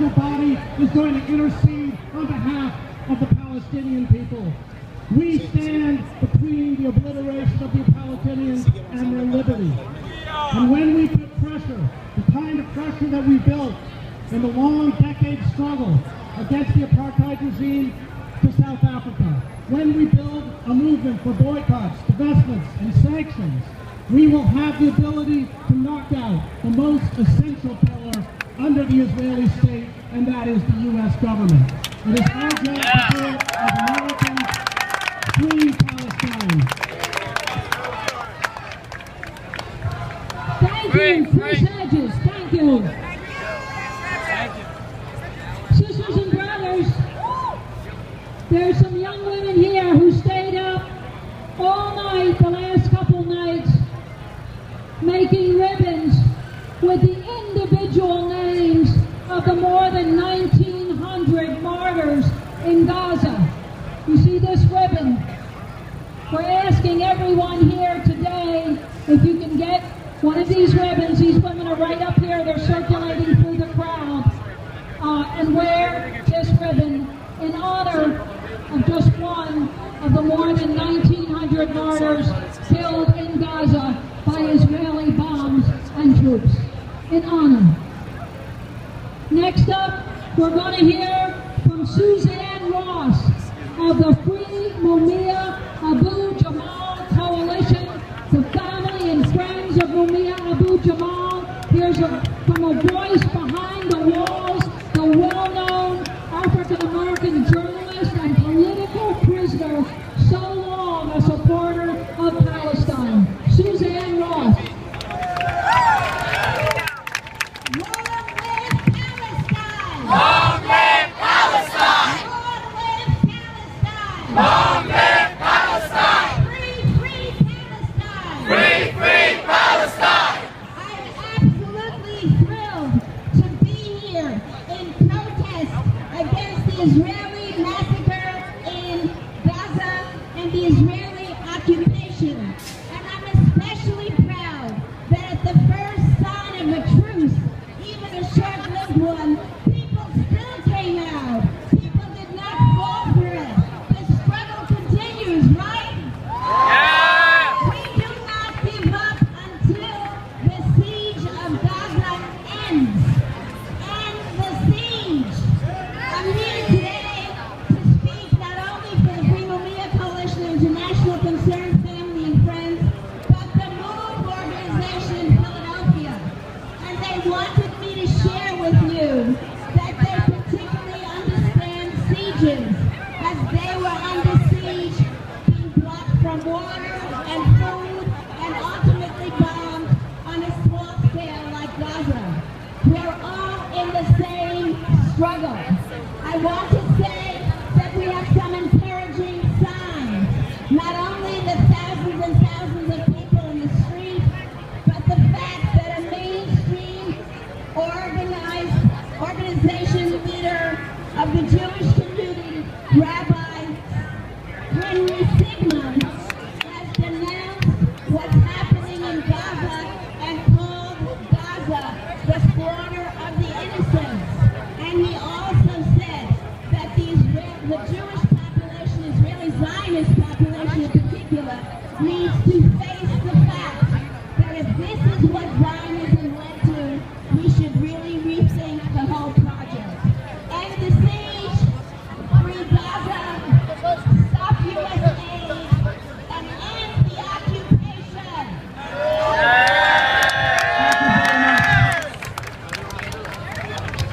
international body is going to intercede on behalf of the Palestinian people. We stand between the obliteration of the Palestinians and their liberty. And when we put pressure, the kind of pressure that we built in the long decade struggle against the apartheid regime to South Africa, when we build a movement for boycotts, divestments, and sanctions, we will have the ability to knock out the most essential pillar under the Israeli state, and that is the U.S. government. It is our job to do it as Americans fleeing Palestine. Thank you, Chris Hedges. Thank you. Sisters and brothers, there's some young women here who stayed up all night, the last couple nights, making ribbons with the individual names of the more than 1,900 martyrs in Gaza. You see this ribbon? We're asking everyone here today if you can get one of these ribbons. These women are right up here. They're circulating through the crowd. And wear this ribbon in honor of just one of the more than 1,900 martyrs killed in Gaza by Israeli bombs and troops. In honor. Next up, we're going to hear from Suzanne Ross of the Free Mumia Abu Jamal Coalition, the family and friends of Mumia Abu Jamal. Here's from a voice behind the walls, the well-known African-American journalist and political prisoner, so long a supporter of Palestine, Suzanne Ross. Long live Palestine! Long live Palestine! Free, free Palestine! Free, free Palestine! I'm absolutely thrilled to be here in protest against the Israeli massacre in Gaza and the Israeli occupation. And I'm especially proud that at the first sign of a truce, even a short-lived one, people still came out. People did not fall for it. The struggle continues, right? Yeah! We do not give up until the siege of Gaza ends. And the siege. I'm here today to speak not only for the Free Mumia Coalition International Concerned Family and Friends, but the MOVE organization in Philadelphia. And they wanted me to share with you that they particularly understand sieges, as they were under siege, being blocked from water and food, and ultimately bombed on a small scale like Gaza. We're all in the same struggle. I want to say that we have some encouraging signs. Not only the thousands and thousands of people in the street, but the fact that a mainstream organization leader of the Jewish community, Rabbi Henry Sigmund, has denounced what's happening in Gaza and called Gaza the slaughter of the innocents. And he also said that the Jewish population, Israeli Zionist population in particular, needs to face the fact that if this is what Zionism led to, we should really rethink the whole project. End the siege, free Gaza, stop U.S. aid, and end the occupation.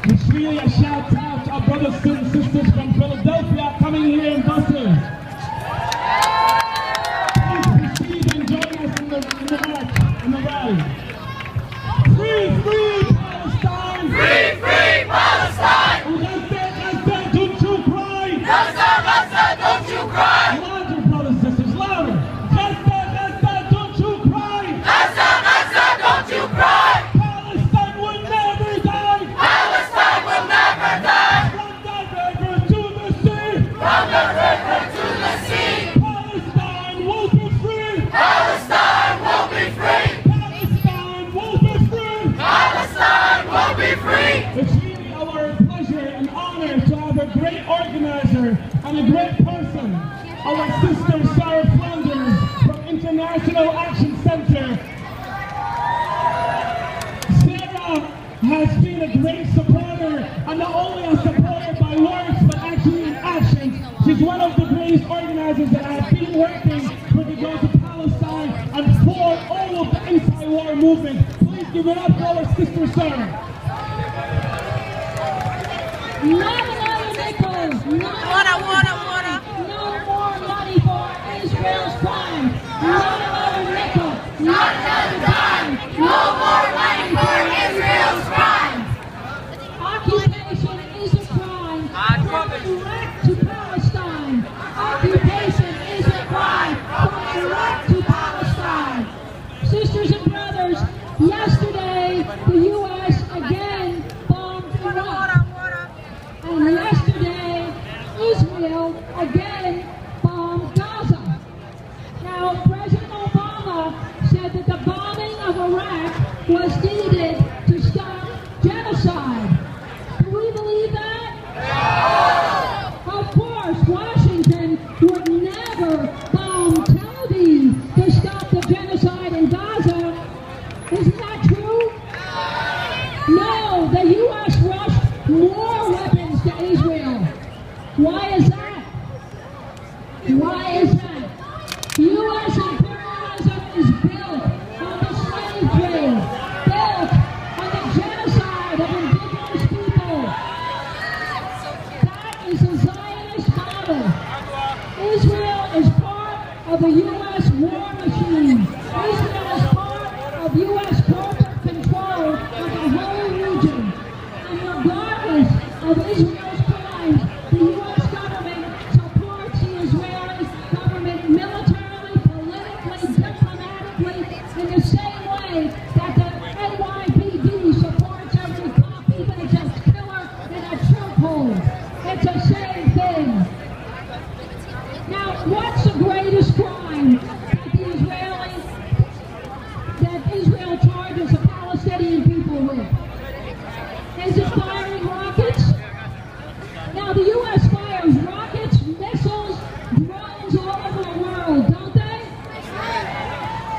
It's really a shout out to our brothers and sisters from Philadelphia coming here in buses. Please receive and join us in the march, in the rally. Free, free Palestine! Free, free Palestine! Gaza, don't you cry! Gaza, Gaza, don't you cry! Louder, brothers and sisters, louder! Gaza, don't you cry! Gaza, Gaza, don't you cry! Palestine will never die! Palestine will never die! One day, great organizer and a great person, our sister Sarah Flanders from International Action Center. Sarah has been a great supporter, and not only a supporter by words, but actually in action. She's one of the greatest organizers that have been working for the Gaza Palestine and for all of the anti-war movement. Please give it up for our sister Sarah. Not another nickel. Water. No more money for Israel's crime. Not another nickel. Not another dime. No more money for Israel's crime. Occupation is a crime. From Iraq to Palestine. Occupation is a crime. From Iraq to Palestine. Sisters and brothers, yesterday the U.S. again bombed Iraq. And yesterday Israel again bombed Gaza. Now President Obama said that the bombing of Iraq was needed to stop genocide. Do we believe that? No! Of course, Washington would never bomb Tel Aviv to stop the genocide in Gaza. Isn't that true? No, the U.S. rushed more weapons to Israel. Why is that? Why is that? U.S. imperialism is built on the slave trade, built on the genocide of indigenous people. That is a Zionist model. Israel is part of the U.S. war machine. Israel is part of U.S. corporate control of the whole region. And regardless of Israel's crimes, the U.S. government supports the Israeli government militarily, politically, diplomatically, in the same way that the NYPD supports every cop, even if it's a killer in a chokehold. It's the same thing. Now, what's the greatest crime that Israel charges the Palestinian people with? Is it firing rockets? Now the U.S. fires rockets, missiles, drones all over the world, don't they?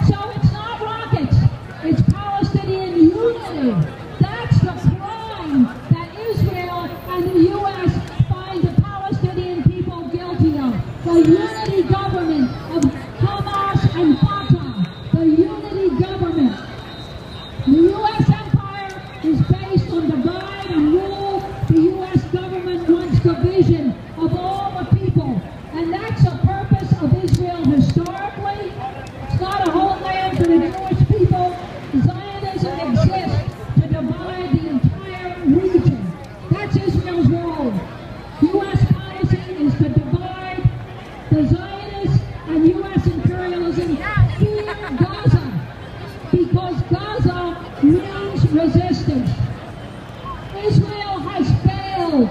So it's not rockets, it's Palestinian unity. That's the crime that Israel and the U.S. find the Palestinian people guilty of. The unity government of Hamas and Fatah. The unity government. The U.S. empire is based on divide and rule. The U.S. government wants division of all the people. And that's the purpose of Israel historically. It's not a homeland for the Jewish people. Zionism exists to divide the entire region. That's Israel's role. U.S. policy is to divide. The Zionists and U.S. imperialism fear Gaza because Gaza means resistance. Israel has failed.